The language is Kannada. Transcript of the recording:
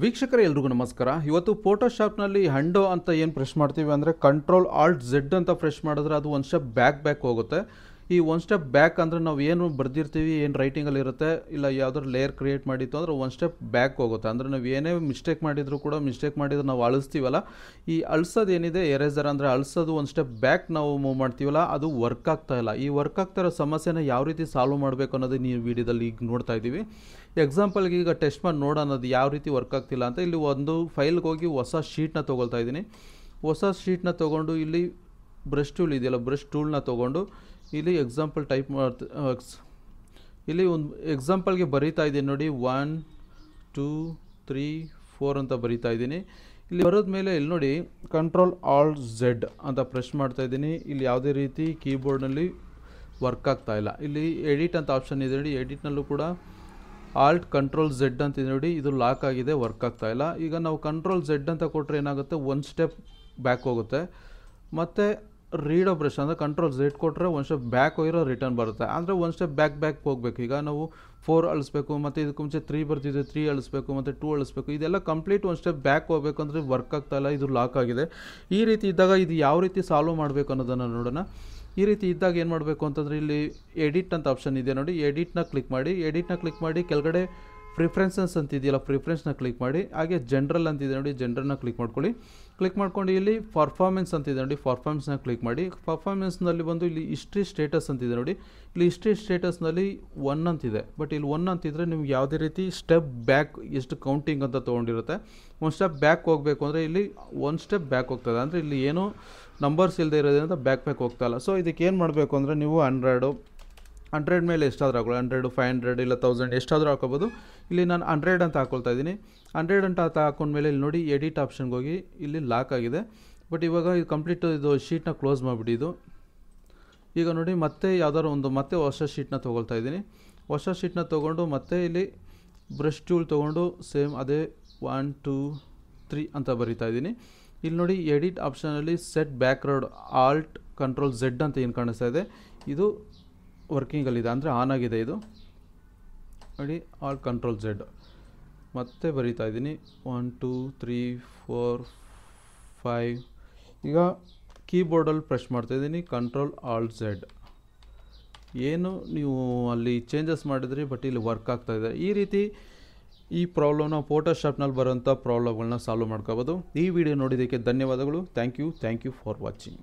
ವೀಕ್ಷಕರೇ ಎಲ್ರಿಗೂ ನಮಸ್ಕಾರ. ಇವತ್ತು ಫೋಟೋಶಾಪ್ನಲ್ಲಿ ಹಂಡೋ ಅಂತ ಏನು ಪ್ರೆಸ್ ಮಾಡ್ತೀವಿ ಅಂದರೆ ಕಂಟ್ರೋಲ್ ಆಲ್ಟ್ ಝೆಡ್ ಅಂತ ಪ್ರೆಸ್ ಮಾಡಿದ್ರೆ ಅದು ಒಂದು ಸ್ಟೆಪ್ ಬ್ಯಾಕ್ ಹೋಗುತ್ತೆ. ಈ ಒಂದು ಸ್ಟೆಪ್ ಬ್ಯಾಕ್ ಅಂದರೆ ನಾವು ಏನು ಬರ್ದಿರ್ತೀವಿ, ಏನು ರೈಟಿಂಗಲ್ಲಿ ಇರುತ್ತೆ, ಇಲ್ಲ ಯಾವುದಾದ್ರು ಲೇಯರ್ ಕ್ರಿಯೇಟ್ ಮಾಡಿತ್ತು ಅಂದರೆ ಒಂದು ಸ್ಟೆಪ್ ಬ್ಯಾಕ್ ಹೋಗುತ್ತೆ. ಅಂದರೆ ನಾವು ಏನೇ ಮಿಸ್ಟೇಕ್ ಮಾಡಿದರೂ ಕೂಡ ಮಿಸ್ಟೇಕ್ ಮಾಡಿದ್ರೆ ನಾವು ಅಳಿಸ್ತೀವಲ್ಲ, ಈ ಅಳಿಸೋದು ಏನಿದೆ ಎರೇಸರ್ ಅಂದರೆ ಅಳಿಸೋದು ಒಂದು ಸ್ಟೆಪ್ ಬ್ಯಾಕ್ ನಾವು ಮೂವ್ ಮಾಡ್ತೀವಲ್ಲ, ಅದು ವರ್ಕ್ ಆಗ್ತಾ ಇಲ್ಲ. ಈ ವರ್ಕ್ ಆಗ್ತಾ ಇರೋ ಸಮಸ್ಯೆನ ಯಾವ ರೀತಿ ಸಾಲ್ವ್ ಮಾಡಬೇಕು ಅನ್ನೋದು ನೀವು ವಿಡಿಯೋದಲ್ಲಿ ಈಗ ನೋಡ್ತಾ ಇದ್ದೀವಿ. ಎಕ್ಸಾಂಪಲ್ಗೆ ಈಗ ಟೆಸ್ಟ್ ಮಾಡಿ ನೋಡೋದು ಯಾವ ರೀತಿ ವರ್ಕ್ ಆಗ್ತಿಲ್ಲ ಅಂತ ಇಲ್ಲಿ ಒಂದು ಫೈಲ್ಗೆ ಹೋಗಿ ಹೊಸ ಶೀಟ್ನ ತೊಗೊಳ್ತಾ ಇದ್ದೀನಿ. ಹೊಸ ಶೀಟ್ನ ತೊಗೊಂಡು ಇಲ್ಲಿ ಬ್ರಷ್ ಟೂಲ್ ಇದೆಯಲ್ಲ, ಬ್ರಷ್ ಟೂಲ್ನ ತೊಗೊಂಡು ಇಲ್ಲಿ ಎಕ್ಸಾಂಪಲ್ ಟೈಪ್ ಇಲ್ಲಿ ಒಂದು ಎಕ್ಸಾಂಪಲ್ಗೆ ಬರೀತಾ ಇದ್ದೀನಿ ನೋಡಿ, 1 2 3 4 ಅಂತ ಬರೀತಾ ಇದ್ದೀನಿ. ಇಲ್ಲಿ ಬರೋದ ಮೇಲೆ ಇಲ್ಲಿ ನೋಡಿ ಕಂಟ್ರೋಲ್ ಆಲ್ಟ್ ಝೆಡ್ ಅಂತ ಪ್ರೆಸ್ ಮಾಡ್ತಾ ಇದ್ದೀನಿ. ಇಲ್ಲಿ ಯಾವುದೇ ರೀತಿ ಕೀಬೋರ್ಡ್ನಲ್ಲಿ ವರ್ಕ್ ಆಗ್ತಾ ಇಲ್ಲ. ಇಲ್ಲಿ ಎಡಿಟ್ ಅಂತ ಆಪ್ಷನ್ ಇದೆ ನೋಡಿ, ಎಡಿಟ್ನಲ್ಲೂ ಕೂಡ ಆಲ್ಟ್ ಕಂಟ್ರೋಲ್ ಝೆಡ್ ಅಂತ ಇದೆ ನೋಡಿ, ಇದು ಲಾಕ್ ಆಗಿದೆ, ವರ್ಕ್ ಆಗ್ತಾ ಇಲ್ಲ. ಈಗ ನಾವು ಕಂಟ್ರೋಲ್ ಝೆಡ್ ಅಂತ ಕೊಟ್ಟರೆ ಏನಾಗುತ್ತೆ, ಒಂದು ಸ್ಟೆಪ್ ಬ್ಯಾಕ್ ಹೋಗುತ್ತೆ. ಮತ್ತು ರೀಡೋ ಬ್ರಷ್ ಅಂದರೆ ಕಂಟ್ರೋಲ್ ಝೆಡ್ ಕೊಟ್ಟರೆ ಒಂದು ಸ್ಟೆಪ್ ಬ್ಯಾಕ್ ಹೋಗಿರೋ ರಿಟರ್ನ್ ಬರುತ್ತೆ. ಅಂದರೆ ಒಂದು ಸ್ಟೆಪ್ ಬ್ಯಾಕ್ ಹೋಗಬೇಕು. ಈಗ ನಾವು 4 ಅಳಿಸ್ಬೇಕು, ಮತ್ತು ಇದಕ್ಕೆ ಮುಂಚೆ 3 ಬರ್ತಿದೆ, 3 ಅಳಿಸ್ಬೇಕು, ಮತ್ತು 2 ಅಳಿಸ್ಬೇಕು. ಇದೆಲ್ಲ ಕಂಪ್ಲೀಟ್ ಒಂದು ಸ್ಟೆಪ್ ಬ್ಯಾಕ್ ಹೋಗಬೇಕು ಅಂದರೆ ವರ್ಕ್ ಆಗ್ತಾ ಇಲ್ಲ, ಇದು ಲಾಕ್ ಆಗಿದೆ. ಈ ರೀತಿ ಇದ್ದಾಗ ಇದು ಯಾವ ರೀತಿ ಸಾಲ್ವ್ ಮಾಡಬೇಕು ಅನ್ನೋದನ್ನು ನೋಡೋಣ. ಈ ರೀತಿ ಇದ್ದಾಗ ಏನು ಮಾಡಬೇಕು ಅಂತಂದರೆ ಇಲ್ಲಿ ಎಡಿಟ್ ಅಂತ ಆಪ್ಷನ್ ಇದೆ ನೋಡಿ, ಎಡಿಟ್ನ ಕ್ಲಿಕ್ ಮಾಡಿ ಕೆಳಗಡೆ ಪ್ರಿಫರೆನ್ಸಸ್ ಅಂತಿದೆಯಲ್ಲ, ಪ್ರಿಫರೆನ್ಸ್ನ ಕ್ಲಿಕ್ ಮಾಡಿ. ಹಾಗೆ ಜನರಲ್ ಅಂತಿದೆ ನೋಡಿ, ಜನರಲ್ನ ಕ್ಲಿಕ್ ಮಾಡ್ಕೊಂಡು ಇಲ್ಲಿ ಪರ್ಫಾರ್ಮೆನ್ಸ್ ಅಂತಿದೆ ನೋಡಿ, ಪರ್ಫಾರ್ಮೆನ್ಸ್ನ ಕ್ಲಿಕ್ ಮಾಡಿ. ಪರ್ಫಾರ್ಮೆನ್ಸ್ನಲ್ಲಿ ಬಂದು ಇಲ್ಲಿ ಹಿಸ್ಟ್ರಿ ಸ್ಟೇಟಸ್ ಅಂತಿದೆ ನೋಡಿ, ಇಲ್ಲಿ ಹಿಸ್ಟ್ರಿ ಸ್ಟೇಟಸ್ನಲ್ಲಿ 1 ಅಂತಿದೆ. ಬಟ್ ಇಲ್ಲಿ 1 ಅಂತಿದ್ರೆ ನಿಮ್ಗೆ ಯಾವುದೇ ರೀತಿ ಸ್ಟೆಪ್ ಬ್ಯಾಕ್ ಎಷ್ಟು ಕೌಂಟಿಂಗ್ ಅಂತ ತೊಗೊಂಡಿರುತ್ತೆ. ಒಂದು ಸ್ಟೆಪ್ ಬ್ಯಾಕ್ ಹೋಗಬೇಕು ಅಂದರೆ ಇಲ್ಲಿ ಒಂದು ಸ್ಟೆಪ್ ಬ್ಯಾಕ್ ಹೋಗ್ತದೆ. ಅಂದರೆ ಇಲ್ಲಿ ಏನೂ ನಂಬರ್ಸ್ ಇಲ್ಲದೆ ಇರೋದ್ರಿಂದ ಬ್ಯಾಕ್ ಹೋಗ್ತಾ ಇಲ್ಲ. ಸೊ ಇದಕ್ಕೆ ಏನು ಮಾಡಬೇಕು ಅಂದರೆ ನೀವು 100 ಮೇಲೆ ಎಷ್ಟಾದರೂ ಹಾಕೊಳ್ಳಿ, 100 500 ಇಲ್ಲ 1000 ಎಷ್ಟಾದರೂ ಹಾಕೋಬೋದು. ಇಲ್ಲಿ ನಾನು 100 ಅಂತ ಹಾಕ್ಕೊಳ್ತಾ ಇದ್ದೀನಿ. 100 ಅಂತ ಹಾಕೊಂಡ್ಮೇಲೆ ಇಲ್ಲಿ ನೋಡಿ ಎಡಿಟ್ ಆಪ್ಷನ್ಗೆ ಹೋಗಿ ಇಲ್ಲಿ ಲಾಕ್ ಆಗಿದೆ. ಬಟ್ ಇವಾಗ ಇದು ಕಂಪ್ಲೀಟ್ ಇದು ಶೀಟ್ನ ಕ್ಲೋಸ್ ಮಾಡಿಬಿಟ್ಟಿದ್ದು. ಈಗ ನೋಡಿ ಮತ್ತೆ ಯಾವ್ದಾದ್ರು ಒಂದು ಮತ್ತೆ ಹೊಸ ಶೀಟ್ನ ತೊಗೊಳ್ತಾ ಇದ್ದೀನಿ. ಹೊಸ ಶೀಟ್ನ ತೊಗೊಂಡು ಮತ್ತೆ ಇಲ್ಲಿ ಬ್ರಷ್ ಟೂಲ್ ತೊಗೊಂಡು ಸೇಮ್ ಅದೇ 1 2 3 ಅಂತ ಬರಿತಾ ಇದ್ದೀನಿ. ಇಲ್ಲಿ ನೋಡಿ ಎಡಿಟ್ ಆಪ್ಷನಲ್ಲಿ set background alt control Z ಅಂತ ಏನು ಕಾಣಿಸ್ತಾ ಇದೆ, ಇದು ವರ್ಕಿಂಗಲ್ಲಿದೆ, ಅಂದರೆ ಆನ್ ಆಗಿದೆ. ಇದು ನೋಡಿ ಆಲ್ಟ್ ಕಂಟ್ರೋಲ್ ಝೆಡ್ ಮತ್ತೆ ಬರಿತಾ ಇದ್ದೀನಿ. 1 2 3 4 5. ಈಗ ಕೀಬೋರ್ಡಲ್ಲಿ ಪ್ರೆಸ್ ಮಾಡ್ತಾಯಿದ್ದೀನಿ ಕಂಟ್ರೋಲ್ ಆಲ್ಟ್ ಝೆಡ್. ಏನು ನೀವು ಅಲ್ಲಿ ಚೇಂಜಸ್ ಮಾಡಿದ್ರಿ, ಬಟ್ ಇಲ್ಲಿ ವರ್ಕ್ ಆಗ್ತಾಯಿದೆ. ಈ ರೀತಿ ಈ ಪ್ರಾಬ್ಲಮ್ನ ಫೋಟೋಶಾಪ್ನಲ್ಲಿ ಬರೋಂಥ ಪ್ರಾಬ್ಲಮ್ಗಳನ್ನ ಸಾಲ್ವ್ ಮಾಡ್ಕೋಬೋದು. ಈ ವಿಡಿಯೋ ನೋಡಿದ್ದಕ್ಕೆ ಧನ್ಯವಾದಗಳು. Thank you for watching.